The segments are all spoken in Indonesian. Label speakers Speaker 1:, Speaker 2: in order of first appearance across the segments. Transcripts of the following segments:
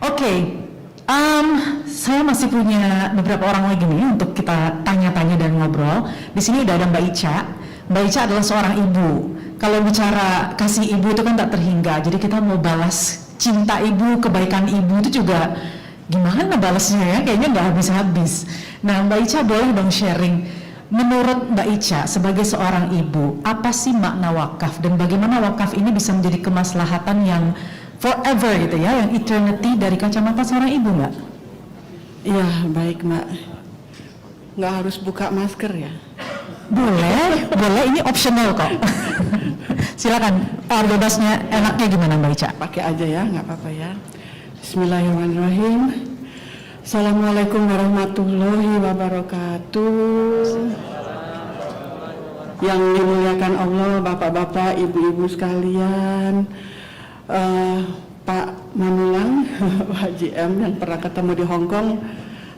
Speaker 1: Oke, saya masih punya beberapa orang lagi nih untuk kita tanya-tanya dan ngobrol. Di sini udah ada Mbak Ica. Mbak Ica adalah seorang ibu. Kalau bicara kasih ibu itu kan tak terhingga. Jadi kita mau balas cinta ibu, kebaikan ibu itu juga gimana balasnya ya? Kayaknya nggak habis-habis. Nah, Mbak Ica boleh dong sharing. Menurut Mbak Ica sebagai seorang ibu, apa sih makna wakaf dan bagaimana wakaf ini bisa menjadi kemaslahatan yang forever gitu ya, yang eternity dari kacamata seorang ibu, Mbak?
Speaker 2: Iya, baik Mbak. Nggak harus buka masker ya?
Speaker 1: Boleh, boleh, ini optional kok. Silakan, bebasnya enaknya gimana Mbak Ica?
Speaker 2: Pakai aja ya, nggak apa-apa ya. Bismillahirrahmanirrahim. Assalamualaikum warahmatullahi wabarakatuh. Yang dimuliakan Allah, bapak-bapak, ibu-ibu sekalian, Pak Manulang, Pak GM yang pernah ketemu di Hong Kong,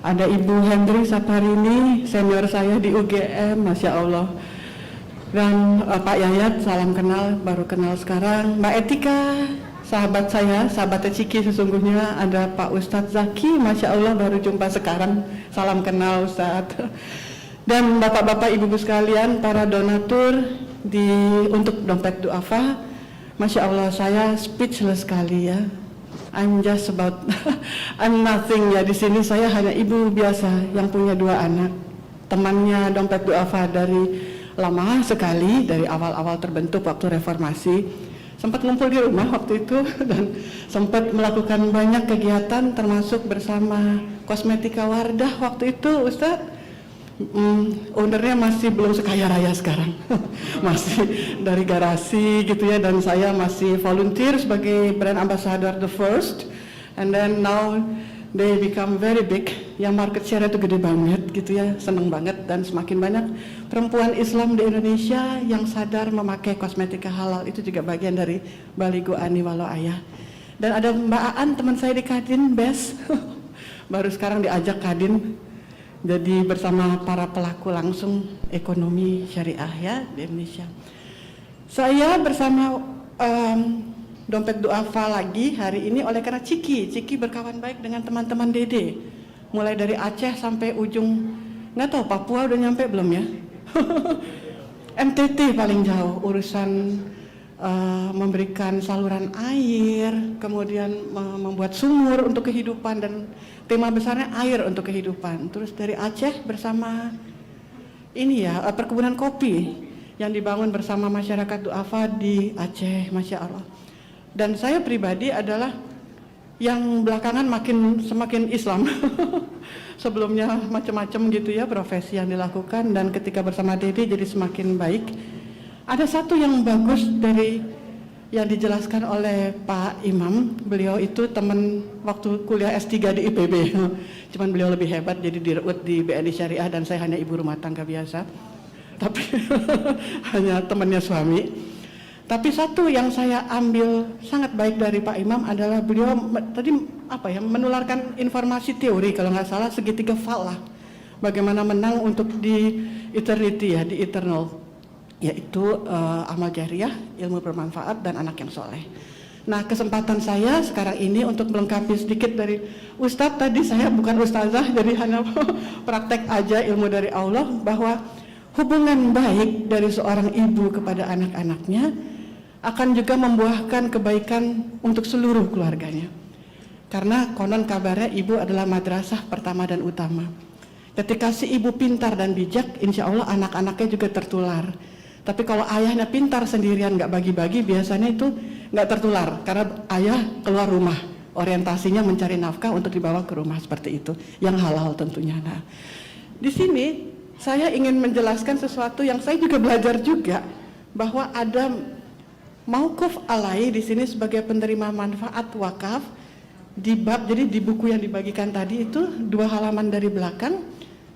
Speaker 2: ada Ibu Hendri Saparini, senior saya di UGM, Masya Allah. Dan Pak Yayat, salam kenal, baru kenal sekarang. Mbak Etika, sahabat saya, sahabat Ciki sesungguhnya. Ada Pak Ustadz Zaki, Masya Allah baru jumpa sekarang, salam kenal Ustadz. Dan bapak-bapak ibu-ibu sekalian, para donatur untuk Dompet Duafa, Masya Allah saya speechless sekali ya. I'm just about, I'm nothing ya di sini. Saya hanya ibu biasa yang punya 2 anak. Temannya Dompet Duafa dari lama sekali, dari awal-awal terbentuk waktu reformasi. Sempat ngumpul di rumah waktu itu dan sempat melakukan banyak kegiatan termasuk bersama Kosmetika Wardah waktu itu Ustadz. Ownernya masih belum sekaya raya sekarang. Masih dari garasi gitu ya, dan saya masih volunteer sebagai brand ambassador the first, and then now they become very big, yang market share itu gede banget gitu ya. Seneng banget, dan semakin banyak perempuan Islam di Indonesia yang sadar memakai kosmetika halal. Itu juga bagian dari Baligo Ani Walau Ayah. Dan ada Mbak Aan, teman saya di Kadin, Bes. Baru sekarang diajak Kadin, jadi bersama para pelaku langsung ekonomi syariah ya di Indonesia. Saya bersama Dompet Duafa lagi hari ini oleh karena Ciki berkawan baik dengan teman-teman Dede, mulai dari Aceh sampai ujung, nggak tahu Papua udah nyampe belum ya. NTT paling jauh urusan memberikan saluran air, kemudian membuat sumur untuk kehidupan, dan tema besarnya air untuk kehidupan. Terus dari Aceh bersama ini ya, perkebunan kopi yang dibangun bersama masyarakat Duafa di Aceh, Masya Allah. Dan saya pribadi adalah yang belakangan semakin Islam. Sebelumnya macam-macam gitu ya profesi yang dilakukan, dan ketika bersama Dede jadi semakin baik. Ada satu yang bagus dari yang dijelaskan oleh Pak Imam. Beliau itu teman waktu kuliah S3 di IPB. Cuman beliau lebih hebat, jadi dirut di BNI Syariah, dan saya hanya ibu rumah tangga biasa. Tapi hanya temannya suami. Tapi satu yang saya ambil sangat baik dari Pak Imam adalah beliau tadi menularkan informasi teori, kalau nggak salah segitiga falah. Bagaimana menang untuk di eternity ya, di eternal. Yaitu amal jariah, ilmu bermanfaat, dan anak yang soleh. Nah, kesempatan saya sekarang ini untuk melengkapi sedikit dari Ustadz tadi. Saya bukan ustazah, jadi hanya praktek aja ilmu dari Allah, bahwa hubungan baik dari seorang ibu kepada anak-anaknya akan juga membuahkan kebaikan untuk seluruh keluarganya. Karena konon kabarnya ibu adalah madrasah pertama dan utama. Ketika si ibu pintar dan bijak, insya Allah anak-anaknya juga tertular. Tapi kalau ayahnya pintar sendirian nggak bagi-bagi, biasanya itu nggak tertular, karena ayah keluar rumah, orientasinya mencari nafkah untuk dibawa ke rumah seperti itu, yang halal tentunya. Nah, di sini saya ingin menjelaskan sesuatu yang saya juga belajar juga, bahwa ada mauquf alai di sini sebagai penerima manfaat wakaf di bab, jadi di buku yang dibagikan tadi itu 2 halaman dari belakang,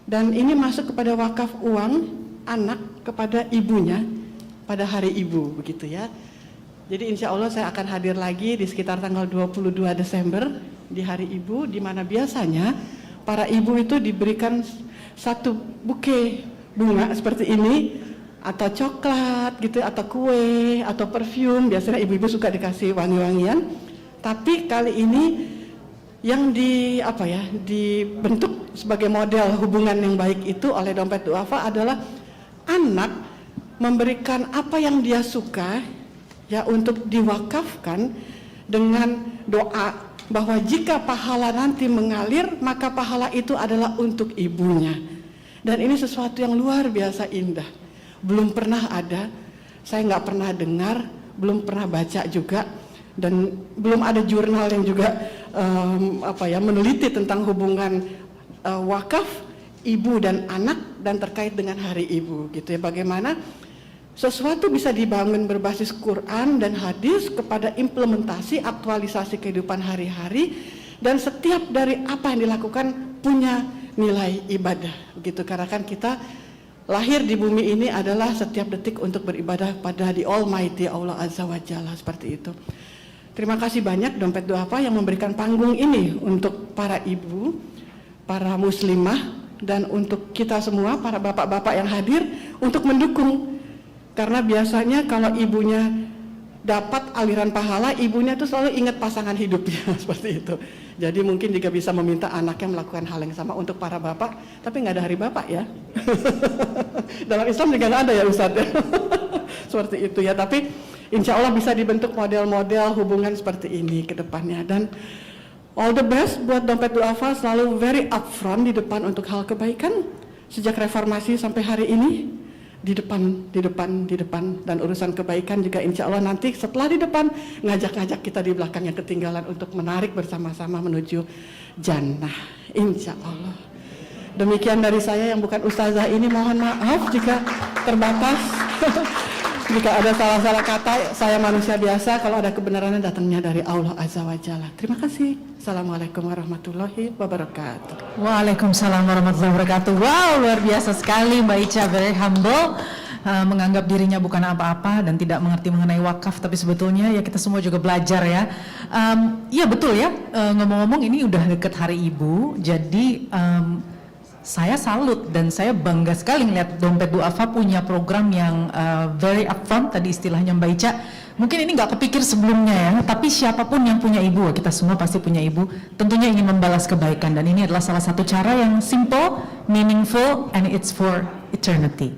Speaker 2: dan ini masuk kepada wakaf uang anak kepada ibunya pada hari ibu, begitu ya. Jadi insya Allah saya akan hadir lagi di sekitar tanggal 22 Desember di hari ibu, di mana biasanya para ibu itu diberikan satu buke bunga seperti ini, atau coklat gitu, atau kue, atau parfum. Biasanya ibu-ibu suka dikasih wangi-wangian. Tapi kali ini yang dibentuk sebagai model hubungan yang baik itu oleh dompet duafa adalah anak memberikan apa yang dia suka ya untuk diwakafkan dengan doa bahwa jika pahala nanti mengalir maka pahala itu adalah untuk ibunya. Dan ini sesuatu yang luar biasa indah. Belum pernah ada, saya nggak pernah dengar, belum pernah baca juga, dan belum ada jurnal yang juga meneliti tentang hubungan wakaf ibu dan anak dan terkait dengan hari ibu gitu ya, bagaimana sesuatu bisa dibangun berbasis Quran dan hadis kepada implementasi aktualisasi kehidupan hari-hari, dan setiap dari apa yang dilakukan punya nilai ibadah begitu, karena kan kita lahir di bumi ini adalah setiap detik untuk beribadah pada the Almighty Allah Azza wa Jalla, seperti itu. Terima kasih banyak dompet duafa yang memberikan panggung ini untuk para ibu, para muslimah, dan untuk kita semua, para bapak-bapak yang hadir untuk mendukung. Karena biasanya kalau ibunya dapat aliran pahala, ibunya itu selalu ingat pasangan hidupnya seperti itu. Jadi mungkin juga bisa meminta anaknya melakukan hal yang sama untuk para bapak, tapi nggak ada hari bapak ya. Dalam Islam juga nggak ada ya Ustadz ya. Seperti itu ya, tapi insya Allah bisa dibentuk model-model hubungan seperti ini ke depannya. Dan all the best buat dompet duafa, selalu very upfront di depan untuk hal kebaikan sejak reformasi sampai hari ini. Di depan, dan urusan kebaikan juga insya Allah nanti setelah di depan ngajak-ngajak kita di belakang yang ketinggalan untuk menarik bersama-sama menuju jannah insya Allah. Demikian dari saya yang bukan ustazah ini, mohon maaf jika terbatas. Jika ada salah-salah kata, saya manusia biasa, kalau ada kebenaran datangnya dari Allah Azza wa Jalla. Terima kasih. Assalamualaikum warahmatullahi wabarakatuh.
Speaker 1: Waalaikumsalam warahmatullahi wabarakatuh. Wow, luar biasa sekali Mbak Ica, very humble, menganggap dirinya bukan apa-apa dan tidak mengerti mengenai wakaf, tapi sebetulnya ya kita semua juga belajar ya. Iya betul ya, ngomong-ngomong ini udah deket Hari Ibu, jadi saya salut dan saya bangga sekali ngeliat dompet duafa punya program yang very upfront, tadi istilahnya Mbak Ica. Mungkin ini nggak kepikir sebelumnya ya, tapi siapapun yang punya ibu, kita semua pasti punya ibu, tentunya ingin membalas kebaikan, dan ini adalah salah satu cara yang simple, meaningful, and it's for eternity.